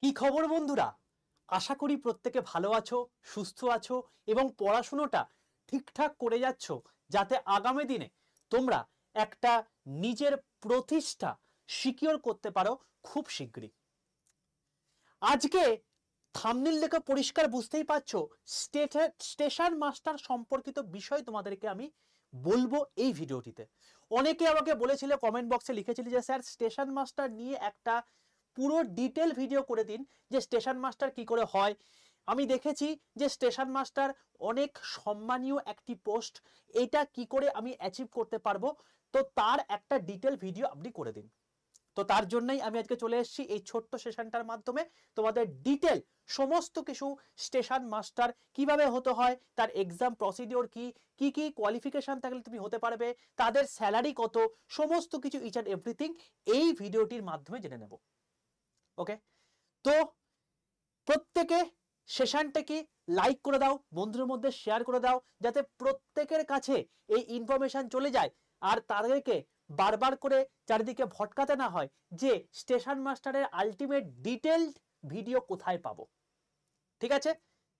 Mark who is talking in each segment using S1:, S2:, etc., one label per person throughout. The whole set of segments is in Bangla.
S1: কি খবর বন্ধুরা? আশা করি প্রত্যেকে ভালো আছো, সুস্থ আছো এবং পড়াশুনোটা ঠিকঠাক করে যাচ্ছ, যাতে আগামী দিনে তোমরা একটা নিজের প্রতিষ্ঠা সিকিউর করতে পারো খুব শীঘ্রই। আজকে থাম্বনেল দেখে পরিষ্কার বুঝতেই পারছো, স্টেশন মাস্টার সম্পর্কিত বিষয় তোমাদেরকে আমি বলবো এই ভিডিওটিতে। অনেকে আমাকে বলেছিল, কমেন্ট বক্সে লিখেছিল যে স্যার স্টেশন মাস্টার নিয়ে একটা পুরো ডিটেল ভিডিও করে দিন, যে স্টেশন মাস্টার কি করে হয়। আমি দেখেছি যে স্টেশন মাস্টার অনেক সম্মানীয় একটি পোস্ট, এটা কি করে আমি অ্যাচিভ করতে পারবো, তো তার একটা ডিটেল ভিডিও আপনি করে দিন। তো তার জন্যই আমি আজকে চলে এসেছি এই ছোট্ট সেশনটার মাধ্যমে তোমাদের ডিটেল সমস্ত কিছু স্টেশন মাস্টার কিভাবে হতে হয়, তার এক্সাম প্রসিডিওর কি কি কি কোয়ালিফিকেশন থাকলে তুমি হতে পারবে, তাদের স্যালারি কত, সমস্ত কিছু ইচ অ্যান্ড এভরিথিং এই ভিডিওটির মাধ্যমে জেনে নেব। ওকে, তো প্রত্যেকে সেশনটাকে লাইক করে দাও, বন্ধুদের মধ্যে শেয়ার করে দাও, যাতে প্রত্যেকের কাছে এই ইনফরমেশন চলে যায় আর তাদেরকে বারবার করে চারিদিকে ভটকাতে না হয় যে স্টেশন মাস্টারের আলটিমেট ডিটেলড ভিডিও কোথায় পাবো। ঠিক আছে,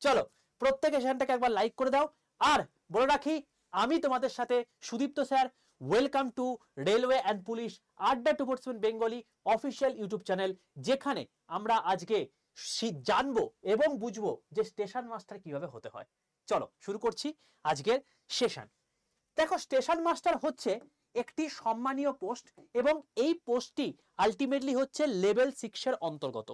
S1: চলো প্রত্যেকে সেশনটাকে একবার লাইক করে দাও। আর বলে রাখি, আমি তোমাদের সাথে Sudipta sir, welcome to railway and police আড্ডা 247 বেঙ্গলি অফিসিয়াল ইউটিউব চ্যানেল, যেখানে আমরা আজকে জানবো এবং বুঝবো যে স্টেশন মাস্টার কিভাবে হতে হয়। চলো শুরু করছি আজকের সেশন। দেখো, স্টেশন মাস্টার হচ্ছে একটি সম্মানীয় পোস্ট এবং এই পোস্টটি আলটিমেটলি হচ্ছে লেভেল 6 এর অন্তর্গত।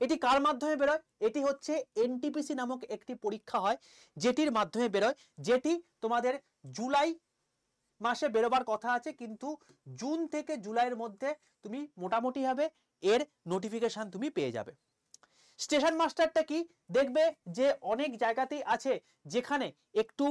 S1: এটি কার মাধ্যমে বেরোয়? এটি হচ্ছে এনটিপিসি নামক একটি পরীক্ষা হয়, যেটির মাধ্যমে বেরোয়, যেটি তোমাদের জুলাই মাসে বেরোবার কথা আছে, কিন্তু জুন থেকে জুলাইয়ের মধ্যে তুমি মোটামুটি ভাবে এর নোটিফিকেশন তুমি পেয়ে যাবে। স্টেশন মাস্টারটা কি দেখবে যে অনেক জায়গাতেই আছে যেখানে একটু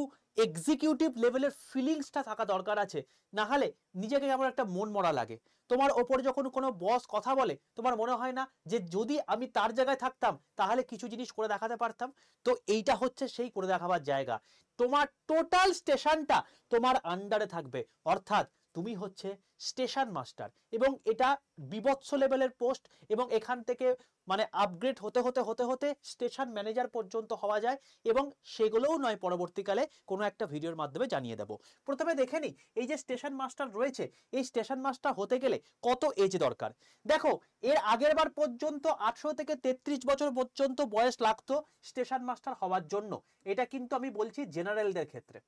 S1: এক্সিকিউটিভ লেভেলের ফিলিংসটা থাকা দরকার আছে, না হলে নিজেকে কেমন একটা মন মরা লাগে। তোমার ওপর যখন কোনো বস কথা বলে, তোমার মনে হয় না যে যদি আমি তার জায়গায় থাকতাম তাহলে কিছু জিনিস করে দেখাতে পারতাম। তো এইটা হচ্ছে সেই করে দেখাবার জায়গা। তোমার টোটাল স্টেশনটা তোমার আন্ডারে থাকবে, অর্থাৎ তুমি হচ্ছে স্টেশন মাস্টার, এবং এটা বিভৎস লেভেলের পোস্ট, এবং এখান থেকে মানে আপগ্রেড হতে হতে হতে হতে স্টেশন ম্যানেজার পর্যন্ত হওয়া যায়, এবং সেগুলোও নয় পরবর্তীকালে কোনো একটা ভিডিওর মাধ্যমে জানিয়ে দেব। প্রথমে দেখে নিই, এই যে স্টেশন মাস্টার রয়েছে, এই স্টেশন মাস্টার হতে গেলে কত এজ দরকার। দেখো, এর আগের বার পর্যন্ত 18 থেকে 33 বছর পর্যন্ত বয়স লাগতো স্টেশন মাস্টার হওয়ার জন্য। এটা কিন্তু আমি বলছি জেনারেলদের ক্ষেত্রে।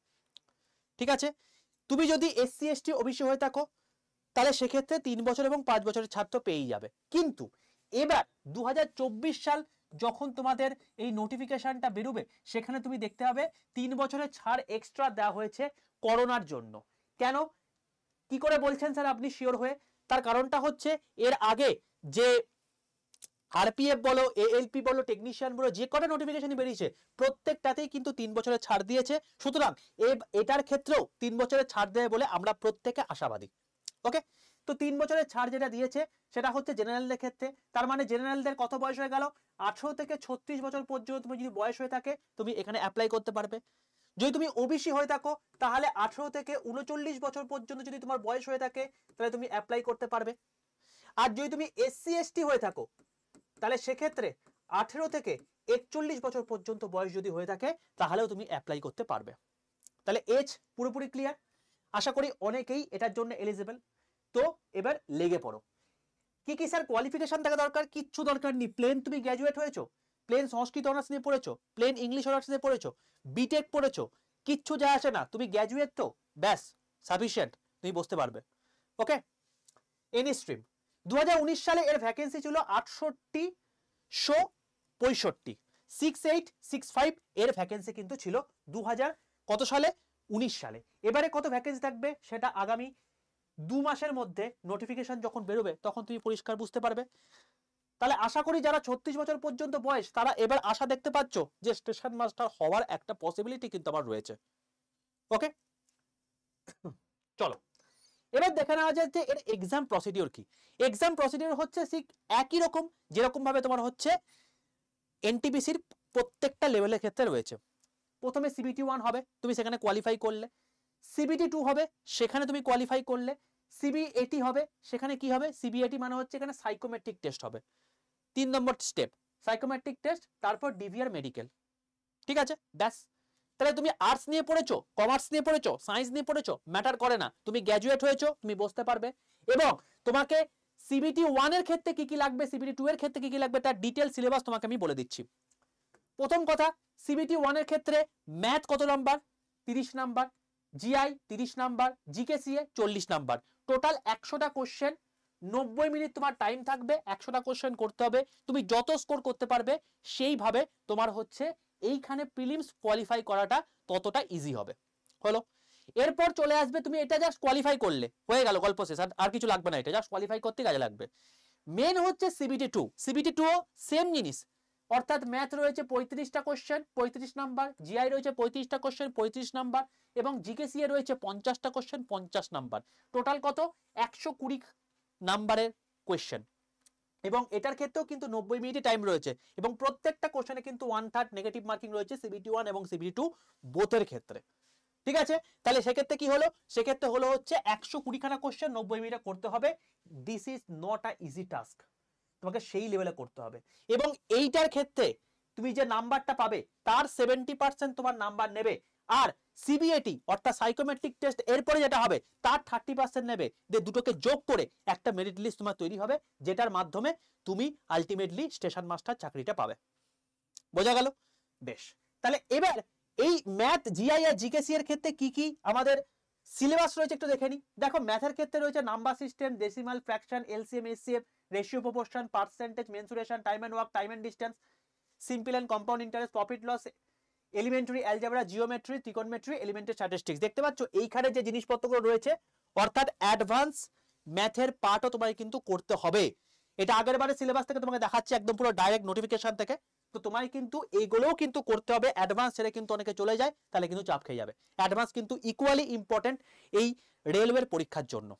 S1: ঠিক আছে, তুমি যদি এসসি এসটি ওবিসি হয়ে থাকো তাহলে সেক্ষেত্রে 3 বছর এবং 5 বছরের ছাড় তো পেয়েই যাবে। কিন্তু এবার 2024 সাল যখন তোমাদের এই নোটিফিকেশনটা বেরোবে, সেখানে তুমি দেখতে হবে 3 বছরের ছাড় এক্সট্রা দেওয়া হয়েছে করোনার জন্য। কেন, কি করে বলছেন স্যার আপনি শিওর হয়ে? তার কারণটা হচ্ছে, এর আগে যে আরপিএফ বলো, এএলপি বলো, টেকনিশিয়ান বলো, যে কটা নোটিফিকেশন বেরিয়েছে প্রত্যেকটাতেই কিন্তু 3 বছরের ছাড় দিয়েছে। সুতরাং এটার ক্ষেত্রেও 3 বছরের ছাড় দেবে বলে আমরা প্রত্যেকে আশাবাদী। ওকে, তো 3 বছরের ছাড় যেটা দিয়েছে সেটা হচ্ছে জেনারেলদের ক্ষেত্রে। তার মানে জেনারেলদের কত বয়স হয়ে গেল? 18 থেকে 36 বছর পর্যন্ত তুমি যদি বয়স হয়ে থাকে তুমি এখানে অ্যাপ্লাই করতে পারবে। যদি তুমি ওবিসি হয়ে থাকো তাহলে 18 থেকে 39 বছর পর্যন্ত যদি তোমার বয়স হয়ে থাকে তাহলে তুমি অ্যাপ্লাই করতে পারবে। আর যদি তুমি এসসি এসটি হয়ে থাকো তাহলে সেক্ষেত্রে 18 থেকে 41 বছর পর্যন্ত বয়স যদি হয়ে থাকে তাহলেও তুমি অ্যাপ্লাই করতে পারবে। তাহলে এজ পুরোপুরি ক্লিয়ার। আশা করি অনেকেই এটার জন্য এলিজিবল। তো এবার লেগে পড়ো। কি কি স্যার কোয়ালিফিকেশন থাকা দরকার? কিচ্ছু দরকার নেই। প্লেন তুমি গ্র্যাজুয়েট হয়েছো, প্লেন সংস্কৃত অনার্স নিয়ে পড়েছো, প্লেন ইংলিশ অনার্স নিয়ে পড়েছো, বিটেক পড়েছো, কিচ্ছু যায় আসে না, তুমি গ্র্যাজুয়েট তো ব্যাস সাফিসিয়েন্ট, তুমি বসতে পারবে। ওকে, এনি স্ট্রিম। 2019 সালে এর ভ্যাকেন্সি ছিল 6865, 6865 এর ভ্যাকেন্সি কিন্তু ছিল 2000 কত সালে? 19 সালে। এবারে কত ভ্যাকেন্সি থাকবে সেটা আগামী 2 মাসের মধ্যে নোটিফিকেশন যখন বেরোবে তখন তুমি পরিষ্কার বুঝতে পারবে। তাহলে আশা করি যারা 36 বছর পর্যন্ত বয়স তারা এবার আশা দেখতে পাচ্ছ যে স্টেশন মাস্টার হওয়ার একটা পসিবিলিটি কিন্তু আমার রয়েছে। ওকে, চলো এবার দেখে নেওয়া যায় যে এর এক্সাম প্রসিডিওর কি। এক্সাম প্রসিডিওর হচ্ছে ঠিক একই রকম যেরকম ভাবে তোমার হচ্ছে এনটিপিসির প্রত্যেকটা লেভেলের ক্ষেত্রে রয়েছে। প্রথমে সিবিটি 1 হবে, তুমি সেখানে কোয়ালিফাই করলে। সিবিটি 2 হবে, সেখানে তুমি কোয়ালিফাই করলে। সিবিএটি হবে, সেখানে কি হবে? সিবিএটি মানে হচ্ছে এখানে সাইকোমেট্রিক টেস্ট হবে। 3 নম্বর স্টেপ সাইকোমেট্রিক টেস্ট, তারপর ডিভিআর মেডিকেল। ঠিক আছে, ব্যাস। তাহলে তুমি আর্টস নিয়ে পড়েছো, কমার্স নিয়ে পড়েছো, সায়েন্স নিয়ে পড়েছো, ম্যাটার করে না, তুমি গ্র্যাজুয়েট হয়েছো, তুমি বসতে পারবে। এবং তোমাকে সিবিটি 1 এর ক্ষেত্রে কি কি লাগবে, সিবিটি 2 এর ক্ষেত্রে কি কি লাগবে, তার ডিটেল সিলেবাস তোমাকে আমি বলে দিচ্ছি। প্রথম কথা, সিবিটি 1 এর ক্ষেত্রে ম্যাথ কত number, 30 number, GI 30 number, GKCA 40 number, total 100টা কোশ্চেন, 90 মিনিট তোমার টাইম থাকবে, 100টা কোশ্চেন করতে হবে। তুমি যত স্কোর করতে পারবে সেইভাবে তোমার হচ্ছে এইখানে প্রিলিমস কোয়ালিফাই করাটা ততটা ইজি হবে। হলো, এরপর চলে আসবে, তুমি এটা জাস্ট কোয়ালিফাই করলে হয়ে গেল, গল্প শেষ, আর কিছু লাগবে না, এটা জাস্ট কোয়ালিফাই করতে কাজে লাগবে। মেন হচ্ছে সিবিটি 2, সিবিটি 2 সেম জিনিস, অর্থাৎ ম্যাথ রয়েছে 35টা কোশ্চেন 35 নাম্বার, জিআই রয়েছে 35টা কোশ্চেন 35 নাম্বার, এবং জিকেসিএ রয়েছে 50টা কোশ্চেন 50 নাম্বার, টোটাল কত 120 নাম্বারের কোশ্চেন। এবং এটার ক্ষেত্রেও কিন্তু 90 মিনিট টাইম রয়েছে, এবং প্রত্যেকটা কোশ্চেনে কিন্তু 1/3 নেগেটিভ মার্কিং রয়েছে সিবিটি 1 এবং সিবিটি 2 বোথের ক্ষেত্রে। ঠিক আছে, তাহলে সেক্ষেত্রে কি হলো, সেক্ষেত্রে হলো হচ্ছে 120 খানা কোশ্চেন 90 মিনিটে করতে হবে। This is not a easy task, তোমাকে সেই লেভেলে করতে হবে। এবং এইটার ক্ষেত্রে তুমি যে নাম্বারটা পাবে তার 70% তোমার নাম্বার নেবে, আর সিবিএটি অর্থাৎ সাইকোমেট্রিক টেস্ট এরপরে যেটা হবে তার 30% নেবে, যে দুটোকে যোগ করে একটা মেরিট লিস্ট তোমার তৈরি হবে, যেটার মাধ্যমে তুমি আলটিমেটলি স্টেশন মাস্টার চাকরিটা পাবে। বোঝা গেল? বেশ, তাহলে এবার এই ম্যাথ, জিআই আর জিকেসি এর ক্ষেত্রে কি কি আমাদের সিলেবাস রয়েছে একটু দেখে নি। দেখো, ম্যাথের ক্ষেত্রে রয়েছে number system, decimal, fraction, LCM, SCF, ratio, proportion, percentage, mensuration, time and work, time and distance, simple and compound interest, profit loss, elementary algebra, geometry, trigonometry, elementary statistics. দেখতে পাচ্ছ এইখানে যে জিনিসপত্রগুলো রয়েছে, অর্থাৎ অ্যাডভান্স ম্যাথের পার্টও তোমাকে কিন্তু করতে হবে। এটা আগের বারে সিলেবাস থেকে তোমাকে দেখাচ্ছি একদম পুরো ডাইরেক্ট নোটিফিকেশন থেকে, তো তোমায় কিন্তু এইগুলোও কিন্তু করতে হবে। অ্যাডভান্স ছেড়ে কিন্তু অনেকে চলে যায়, তাহলে কিন্তু চাপ খেয়ে যাবে। অ্যাডভান্স কিন্তু ইকুয়ালি ইম্পর্টেন্ট এই রেলওয়ের পরীক্ষার জন্য।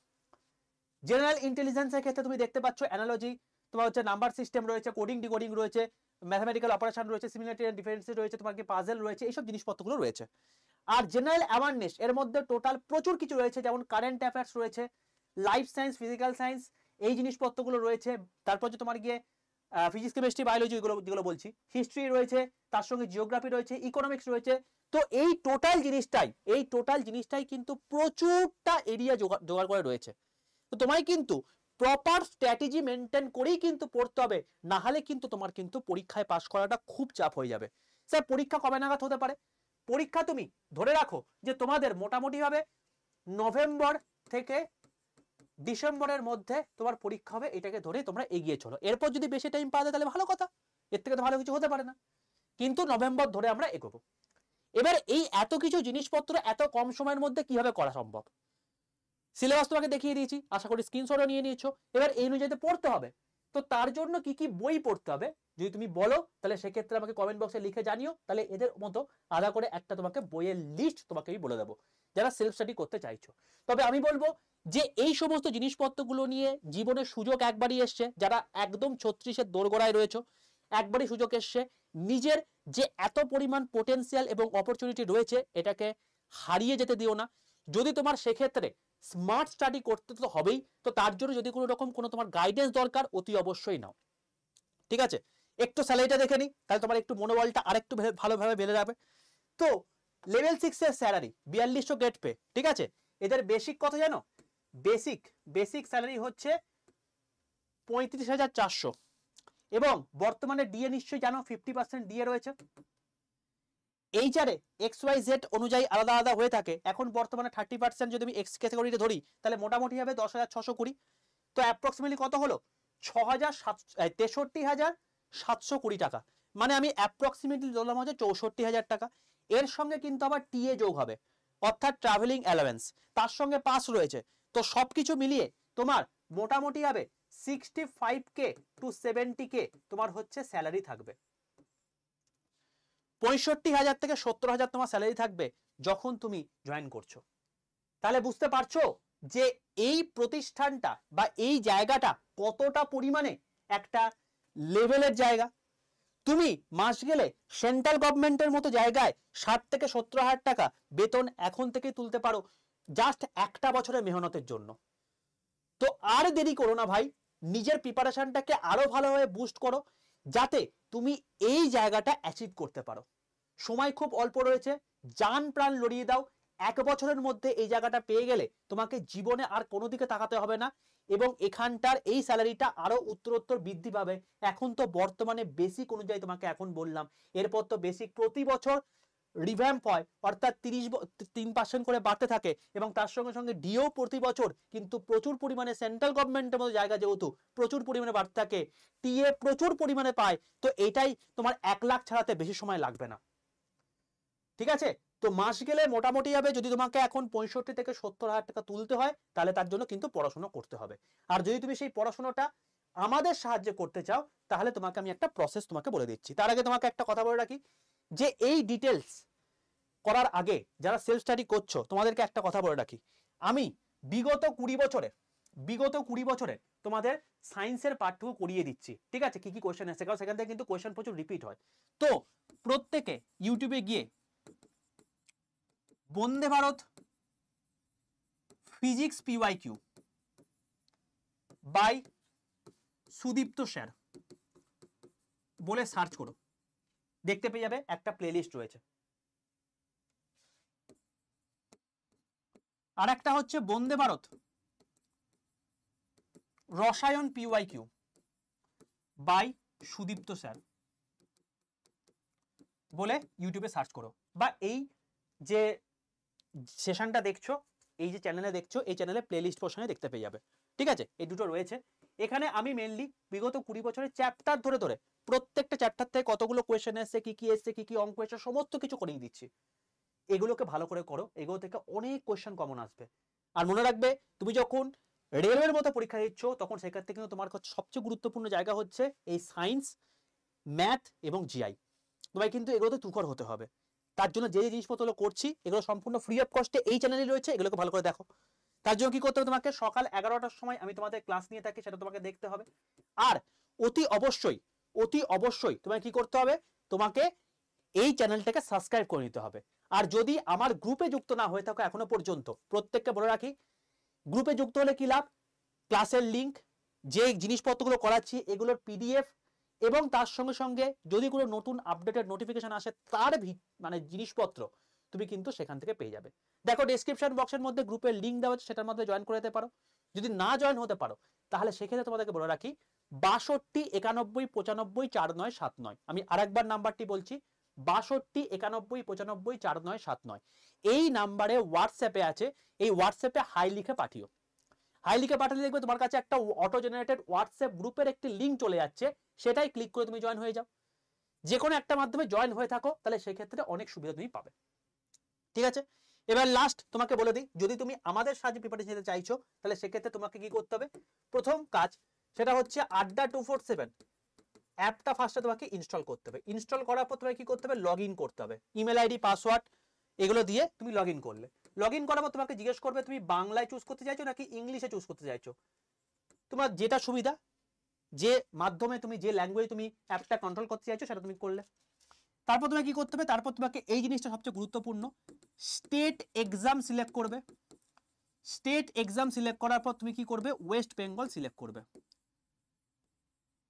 S1: জেনারেল ইন্টেলিজেন্সের ক্ষেত্রে তুমি দেখতে পাচ্ছ অ্যানালজি, তোমার হচ্ছে নাম্বার সিস্টেম রয়েছে, কোডিং ডিকোডিং রয়েছে, ম্যাথমেটিক্যাল অপারেশন রয়েছে, সিমিলারিটি এন্ড ডিফারেন্সিয়েশন রয়েছে, তোমার কি পাজল রয়েছে, এইসব জিনিসপত্রগুলো রয়েছে। আর জেনারেল অ্যাওয়ারনেস এর মধ্যে টোটাল প্রচুর কিছু রয়েছে, যেমন কারেন্ট অ্যাফেয়ার্স রয়েছে, লাইফ সায়েন্স, ফিজিক্যাল সায়েন্স, এই জিনিসপত্রগুলো রয়েছে। তারপর যে তোমার গিয়ে ফিজিক্স, কেমিস্ট্রি, বায়োলজি, যেগুলো বলছি, হিস্ট্রি রয়েছে, তার সঙ্গে জিওগ্রাফি রয়েছে, ইকোনমিক্স রয়েছে। তো এই টোটাল জিনিসটাই কিন্তু প্রচুরটা এরিয়া জোগাড় করে রয়েছে। তো তোমায় কিন্তু প্রপার স্ট্র্যাটেজি মেনটেন করেই কিন্তু পড়তে হবে, না হলে কিন্তু তোমার কিন্তু পরীক্ষায় পাস করাটা খুব চাপ হয়ে যাবে। স্যার, পরীক্ষা কবে নাগাদ হতে পারে? পরীক্ষা তুমি ধরে রাখো যে তোমাদের মোটামুটি ভাবে নভেম্বর থেকে ডিসেম্বরের মধ্যে তোমার পরীক্ষা হবে, এটাকে ধরে তোমরা এগিয়ে চলো। এরপর যদি বেশি টাইম পাওয়া যায় তাহলে ভালো কথা, এর থেকে তো ভালো কিছু হতে পারে না, কিন্তু নভেম্বর ধরে আমরা এগোবো। এবার এই এত কিছু জিনিসপত্র এত কম সময়ের মধ্যে কিভাবে করা সম্ভব? সিলেবাস তোমাকে দেখিয়ে দিয়েছি, আশা করি স্ক্রিনশটও নিয়ে নিয়েছো। এবার এই অনুযায়ী পড়তে হবে। তো তার জন্য কি কি বই পড়তে হবে যদি তুমি বলো, তাহলে সেক্ষেত্রে আমাকে কমেন্ট বক্সে লিখে জানিও, তাহলে এদের মতো আলাদা করে একটা তোমাকে বইয়ের লিস্ট তোমাকে আমি বলে দেবো, যারা সেলফ স্টাডি করতে চাইছো। তবে আমি বলবো যে এই সমস্ত জিনিসপত্রগুলো নিয়ে জীবনের সুযোগ একবারই এসছে, যারা একদম 36-এর দোরগোড়ায় রয়েছে, একবারই সুযোগ এসছে। নিজের যে এত পরিমাণ পোটেনশিয়াল এবং অপরচুনিটি রয়েছে, এটাকে হারিয়ে যেতে দিও না। যদি তোমার সেক্ষেত্রে স্মার্ট স্টাডি করতে তো হবেই, তো তার জন্য যদি কোনো রকম কোনো তোমার গাইডেন্স দরকার, অতি অবশ্যই নাও। ঠিক আছে, একটু স্যালারিটা দেখে নিই, তাহলে তোমার একটু মনোবলটা আরেকটু ভালোভাবে বেড়ে যাবে। তো লেভেল 6 এর স্যালারি 4200 গেট পে। ঠিক আছে, এদের বেসিক কত জানো? বেসিক স্যালারি হচ্ছে 35,400, এবং বর্তমানে ডিএ নিশ্চয়ই জানো 50% ডিএ রয়েছে। এইচআরে XYZ অনুযায়ী আলাদা আলাদা হয়ে থাকে। এখন বর্তমানে 30% যদি আমি এক্স ক্যাটাগরিতে ধরি, তাহলে মোটামুটি হবে 10,620। তো অ্যাপ্রক্সিমেটলি কত হলো? 63,720 টাকা। মানে আমি অ্যাপ্রক্সিমেটলি ধরলাম হচ্ছে 64,000 টাকা। এর সঙ্গে কিন্তু আবার টিএ যোগ হবে, অর্থাৎ ট্রাভেলিং অ্যালাওয়েন্স, তার সঙ্গে পাস রয়েছে। তো সবকিছু মিলিয়ে তোমার মোটামুটি হবে 65K to 70K তোমার হচ্ছে স্যালারি থাকবে। 65,000 থেকে 70,000 তোমার স্যালারি থাকবে যখন তুমি জয়েন করছো। তাহলে বুঝতে পারছো যে এই প্রতিষ্ঠানটা বা এই জায়গাটা কতটা পরিমাণে একটা লেভেলের জায়গা। তুমি মাস গেলে সেন্ট্রাল গভর্নমেন্টের মতো জায়গায় 60 থেকে 70,000 টাকা বেতন এখন থেকে তুলতে পারো, জাস্ট একটা বছরের মেহনতের জন্য। তো আর দেরি করো না ভাই, নিজের প্রিপারেশনটাকে আরো ভালোভাবে বুস্ট করো, যাতে তুমি এই জায়গাটা অ্যাচিভ করতে পারো। সময় খুব অল্প রয়েছে, জান প্রাণ লড়িয়ে দাও। 1 বছরের মধ্যে এই জায়গাটা পেয়ে গেলে তোমাকে জীবনে আর কোনো দিকে তাকাতে হবে না, এবং এখানটার এই স্যালারিটা আরো উত্তরোত্তর বৃদ্ধি পাবে। এখন তো বর্তমানে বেসিক অনুযায়ী তোমাকে এখন বললাম, এরপর তো বেসিক প্রতি বছর রিভ্যাম্প হয়, অর্থাৎ 3% করে বাড়তে থাকে, এবং তার সঙ্গে সঙ্গে ডিও প্রতি বছর কিন্তু প্রচুর পরিমাণে সেন্ট্রাল গভর্নমেন্টের মতো জায়গা যেহেতু প্রচুর পরিমাণে বাড়তে থাকে, টিএ প্রচুর পরিমাণে পায়, তো এটাই তোমার 1 লাখ ছাড়াতে বেশি সময় লাগবে না। ঠিক আছে, তো মাস গেলে মোটামুটি হবে, যদি তোমাকে এখন 65 থেকে 70 হাজার টাকা তুলতে হয়, তাহলে তার জন্য কিন্তু পড়াশোনা করতে হবে। আর যদি তুমি সেই পড়াশোনাটা আমাদের সাহায্যে করতে চাও, তাহলে তোমাকে আমি একটা প্রসেস তোমাকে বলে দিচ্ছি। তার আগে তোমাকে একটা কথা বলে রাখি, যে এই ডিটেলস করার আগে যারা সেলফ স্টাডি করছো, তোমাদেরকে একটা কথা বলে রাখি, আমি বিগত 20 বছরে তোমাদের সায়েন্সের পাঠটুকু করিয়ে দিচ্ছি। ঠিক আছে, কি কি কোয়েশ্চেন আসছে, কারণ সেখান থেকে কিন্তু কোয়েশ্চেন প্রচুর রিপিট হয়। তো প্রত্যেকে ইউটিউবে গিয়ে Vande Bharat physics PYQ by Sudipta sir বলে সার্চ করো, দেখতে পেয়ে যাবে একটা প্লেলিস্ট রয়েছে। আর একটা হচ্ছে বন্দে ভারত রসায়ন পিওয়াইকিউ বাই সুদীপ্ত স্যার বলে ইউটিউবে সার্চ করো, বা এই যে সেশনটা দেখছো, এই যে চ্যানেলে দেখছো, এই চ্যানেলে প্লেলিস্ট পোর্শনে দেখতে পেয়ে যাবে। ঠিক আছে, এই দুটো রয়েছে। এখানে আমি মেনলি বিগত 20 বছরের চ্যাপ্টার ধরে ধরে প্রত্যেকটা চ্যাপ্টার থেকে কতগুলো কোয়েশ্চেন এসছে, কি কি এসছে, কি কি অঙ্ক এসছে, সমস্ত কিছু করিয়ে দিচ্ছি। এগুলোকে ভালো করে করো, এগুলো থেকে অনেক কোয়েশ্চেন কমন আসবে। আর মনে রাখবে, তুমি যখন রেলওয়ের মতো পরীক্ষা দিচ্ছ, তখন সেক্ষেত্রে কিন্তু তোমার সবচেয়ে গুরুত্বপূর্ণ জায়গা হচ্ছে এই সায়েন্স, ম্যাথ এবং জিআই। তোমায় কিন্তু এগুলোতে তুখর হতে হবে। তার জন্য যে জিনিসপত্রগুলো করছি, এগুলো সম্পূর্ণ ফ্রি অফ কস্টে এই চ্যানেলে রয়েছে, এগুলোকে ভালো করে দেখো। তার জন্য কি করতে হবে, তোমাকে সকাল 11টার সময় আমি তোমাদের ক্লাস নিয়ে থাকি, সেটা তোমাকে দেখতে হবে। আর অতি অবশ্যই তোমাকে কি করতে হবে, তোমাকে এই চ্যানেলটাকে সাবস্ক্রাইব করে নিতে হবে। আর যদি আমার গ্রুপে যুক্ত না হয়ে থাকো এখনো পর্যন্ত, প্রত্যেককে বলে রাখি, গ্রুপে যুক্ত হলে কি লাভ, ক্লাসের লিংক, যে জিনিসপত্রগুলো করাচ্ছি এগুলোর পিডিএফ, এবং তার সঙ্গে সঙ্গে যদি কোনো নতুন আপডেটেড নোটিফিকেশন আসে তার মানে জিনিসপত্র তুমি কিন্তু সেখান থেকে পেয়ে যাবে। দেখো ডেসক্রিপশন বক্সের মধ্যে গ্রুপের লিংক দেওয়া আছে, সেটার মধ্যে জয়েন করে যেতে পারো। যদি না জয়েন হতে পারো, তাহলে সেক্ষেত্রে তোমাদেরকে বলে রাখি 62 91 95 4979, আমি আরেকবার নাম্বারটি বলছি, 62 91 95 4979, এই নাম্বারে হোয়াটসঅ্যাপে আছে, এই হোয়াটসঅ্যাপে হাই লিখে পাঠিও। হাই লিখে পাঠালে দেখবে তোমার কাছে একটা অটো জেনারেটেড হোয়াটসঅ্যাপ গ্রুপের একটি লিঙ্ক চলে যাচ্ছে, সেটাই ক্লিক করে তুমি জয়েন হয়ে যাও। যে কোনো একটা মাধ্যমে জয়েন হয়ে থাকো, তাহলে সেক্ষেত্রে অনেক সুবিধা তুমি পাবে। ঠিক আছে, এবার লাস্ট তোমাকে বলে দিই, যদি তুমি আমাদের সাহায্যে প্রিপারেশন নিতে চাইছো, তাহলে সেক্ষেত্রে তোমাকে কি করতে হবে, প্রথম কাজ সেটা হচ্ছে আড্ডা 247 অ্যাপটা ফার্স্টে তোমাকে ইনস্টল করতে হবে। ইনস্টল করার পর তোমাকে কি করতে হবে, লগ ইন করতে হবে, ইমেল আইডি পাসওয়ার্ড এগুলো দিয়ে তুমি লগ ইন করলে। লগ ইন করার পর তোমাকে জিজ্ঞেস করবে তুমি বাংলায় চুজ করতে চাইছো নাকি ইংলিশে চুজ করতে চাইছো, তোমার যেটা সুবিধা, যে মাধ্যমে তুমি যে ল্যাঙ্গুয়েজ তুমি অ্যাপটা কন্ট্রোল করতে চাইছো সেটা তুমি করলে। তারপর তোমাকে কি করতে হবে, তারপর তোমাকে এই জিনিসটা সবচেয়ে গুরুত্বপূর্ণ, স্টেট এক্সাম সিলেক্ট করবে। স্টেট এক্সাম সিলেক্ট করার পর তুমি কি করবে, ওয়েস্ট বেঙ্গল সিলেক্ট করবে।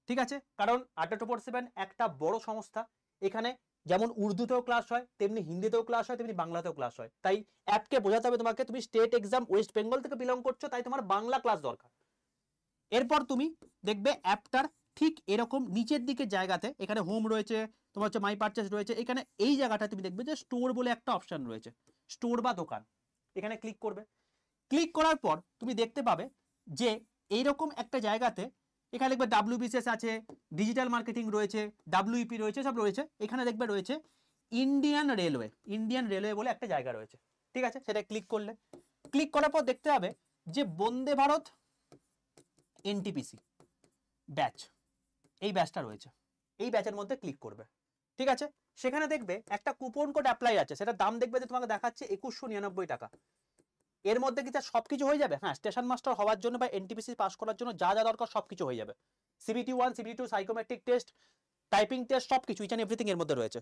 S1: ঠিক আছে, কারণ আড্ডা 247 একটা বড় সংস্থা, এখানে যেমন উর্দুতেও ক্লাস হয়, তেমনি হিন্দিতেও ক্লাস হয়, তেমনি বাংলাতেও ক্লাস হয়। তাই অ্যাপকে বোঝাতে হবে তোমাকে তুমি স্টেট এক্সাম ওয়েস্ট বেঙ্গল থেকে বিলং করছো, তাই তোমার বাংলা ক্লাস দরকার। এরপর তুমি দেখবে অ্যাপটার ঠিক এরকম নিচের দিকে জায়গাতে, এখানে হোম রয়েছে, তোমার হচ্ছে মাই পারচেজ রয়েছে, এখানে এই জায়গাটা তুমি দেখবে যে স্টোর বলে একটা অপশন রয়েছে, স্টোর বা দোকান, এখানে ক্লিক করবে। ক্লিক করার পর তুমি দেখতে পাবে যে এইরকম একটা জায়গাতে এখানে দেখবে WBCS আছে, ডিজিটাল মার্কেটিং রয়েছে, WEP রয়েছে, সব রয়েছে। এখানে দেখবে রয়েছে ইন্ডিয়ান রেলওয়ে বলে একটা জায়গা রয়েছে। ঠিক আছে, সেটা ক্লিক করলে, ক্লিক করার পর দেখতে হবে যে বন্দে ভারত NTPC ব্যাচ, এই ব্যাচটা রয়েছে, এই ব্যাচের মধ্যে ক্লিক করবে। ঠিক আছে, সেখানে দেখবে একটা কুপন কোড অ্যাপ্লাই আছে, সেটা দাম দেখবে যে তোমাকে দেখাচ্ছে 2199 টাকা। এর মধ্যে কি সবকিছু হয়ে যাবে? হ্যাঁ, স্টেশন মাস্টার হওয়ার জন্য বা NTPC পাস করার জন্য যা যা দরকার সবকিছু হয়ে যাবে। CBT 1 CBT 2 psychometric test, typing test, সবকিছু ইচ এন্ড এভরিথিং এর মধ্যে রয়েছে।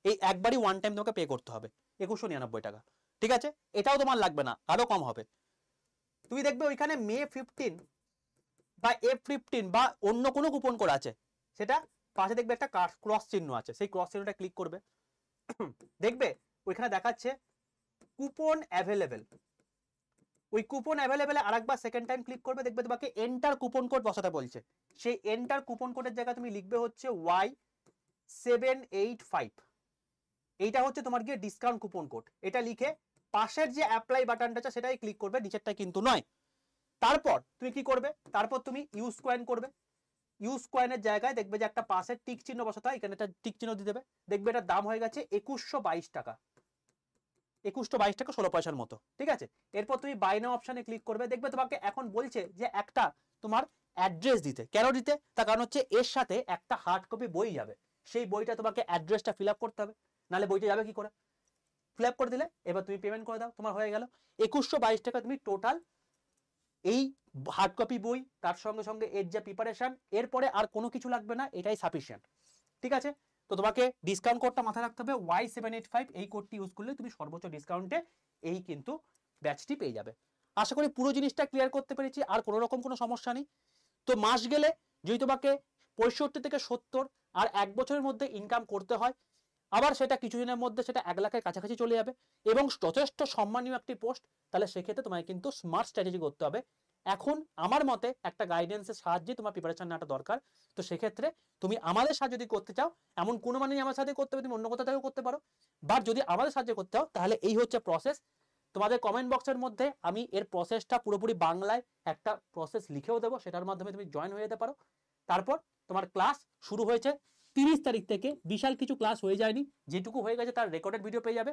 S1: এই একবারই ওয়ান টাইম তোমাকে পে করতে হবে 2199 টাকা। ঠিক আছে, এটাও তোমার লাগবে না, আরো কম হবে। তুমি দেখবে ওইখানে May 15 বা F15 বা অন্য কোনো কুপন কোড আছে, সেটা পাশে দেখবে একটা ক্রস চিহ্ন আছে, সেই ক্রস চিহ্নটা ক্লিক করবে, দেখবে ওইখানে দেখাচ্ছে কুপন অ্যাভেলেবেল। ওই কুপন অ্যাভেলেবেলে আরেকবার সেকেন্ড টাইম ক্লিক করবে, দেখবে তোমাকে এন্টার কুপন কোড বসাতে বলছে। সেই এন্টার কুপন কোডের জায়গায় তুমি লিখবে হচ্ছে Y785। এইটা হচ্ছে তোমার গিয়ে ডিসকাউন্ট কুপন কোড। এটা লিখে পাশের যে অ্যাপ্লাই বাটনটা আছে সেটাই ক্লিক করবে, নিচেরটা কিন্তু নয়। তারপর তুমি কি করবে, তারপর তুমি ইউজ কয়েন করবে। ইউজ কয়েনের জায়গায় দেখবে যে একটা পাশের টিক চিহ্ন বসাতে হয়, এখানে একটা টিক চিহ্ন দিয়ে দেবে, দেখবে এটার দাম হয়ে গেছে 2122 টাকা, 2122 টাকা 16 পয়সার মতো, ঠিক আছে। এরপর তুমি বাই নাও অপশনে ক্লিক করবে, দেখবে তোমাকে এখন বলছে যে একটা তোমার অ্যাড্রেস দিতে। কেন দিতে, তার কারণ হচ্ছে এর সাথে একটা হার্ড কপি বই যাবে, সেই বইটা তোমাকে অ্যাড্রেসটা ফিল আপ করতে হবে, নাহলে বইটা যাবে কি করে। ফিল আপ করে দিলে এবার তুমি পেমেন্ট করে দাও, তোমার হয়ে গেল 2122 টাকা। তুমি টোটাল এই হার্ড কপি বই, তার সঙ্গে সঙ্গে এর যে প্রিপারেশন, এরপরে আর কোনো কিছু লাগবে না, এটাই সাফিসিয়েন্ট, ঠিক আছে। তো তোমাকে ডিসকাউন্ট কোডটা মাথায় রাখতে হবে, Y785, এই কোডটি ইউজ করলে তুমি সর্বোচ্চ ডিসকাউন্টে এই কিন্তু ব্যাচটি পেয়ে যাবে। আশা করি পুরো জিনিসটা ক্লিয়ার করতে পেরেছি, আর কোনো রকম কোনো সমস্যা নেই। তো মাস গেলে যদি তোমাকে 65 থেকে 70 আর 1 বছরের মধ্যে ইনকাম করতে হয়, আবার সেটা কিছুদিনের মধ্যে সেটা 1 লাখের কাছাকাছি চলে যাবে এবং যথেষ্ট সম্মানীয় একটি পোস্ট, তাহলে সেক্ষেত্রে তোমাকে কিন্তু স্মার্ট স্ট্র্যাটেজি করতে হবে। এখন আমার মতে একটা গাইডেন্সের সাহায্যে তোমার প্রিপারেশন নেওয়াটা দরকার। তো সেক্ষেত্রে তুমি আমাদের সাহায্য যদি করতে চাও, এমন কোনো মানে আমার সাথে করতে হবে, তুমি অন্য কোথাও থেকেও করতে পারো, বাট যদি আমাদের সাহায্য করতে চাও তাহলে এই হচ্ছে প্রসেস। তোমাদের কমেন্ট বক্সের মধ্যে আমি এর প্রসেসটা পুরোপুরি বাংলায় একটা প্রসেস লিখেও দেবো, সেটার মাধ্যমে তুমি জয়েন হয়ে যেতে পারো। তারপর তোমার ক্লাস শুরু হয়েছে 30 তারিখ থেকে, বিশাল কিছু ক্লাস হয়ে যায়নি, যেটুকু হয়ে গেছে তার রেকর্ডেড ভিডিও পেয়ে যাবে।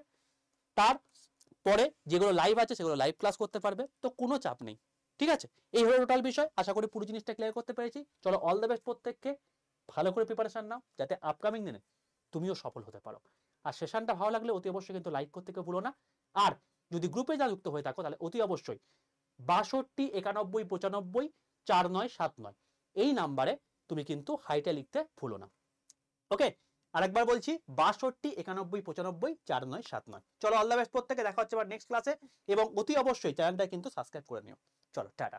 S1: তারপরে যেগুলো লাইভ আছে সেগুলো লাইভ ক্লাস করতে পারবে, তো কোনো চাপ নেই, ঠিক আছে। এই হলো টোটাল বিষয়, আশা করি পুরো জিনিসটা ক্লিয়ার করতে পেরেছি। চলো, অল দ্য বেস্ট প্রত্যেককে, ভালো করে প্রিপারেশন নাও যাতে আপকামিং দিনে তুমিও সফল হতে পারো। আর সেশনটা ভালো লাগলে অতি অবশ্যই কিন্তু লাইক করতে কেউ ভুলো না। আর যদি গ্রুপে যা যুক্ত হয়ে থাকো তাহলে অতি অবশ্যই 62 91 95 4979 এই নাম্বারে তুমি কিন্তু হাইটা লিখতে ভুলো না, ওকে। আরেকবার বলছি, 62 91 95 4979। চলো, অল দ্য বেস্ট প্রত্যেকে, দেখা হচ্ছে আবার নেক্সট ক্লাসে, এবং অতি অবশ্যই চ্যানেলটা কিন্তু সাবস্ক্রাইব করে নিও। চলো, টাটা।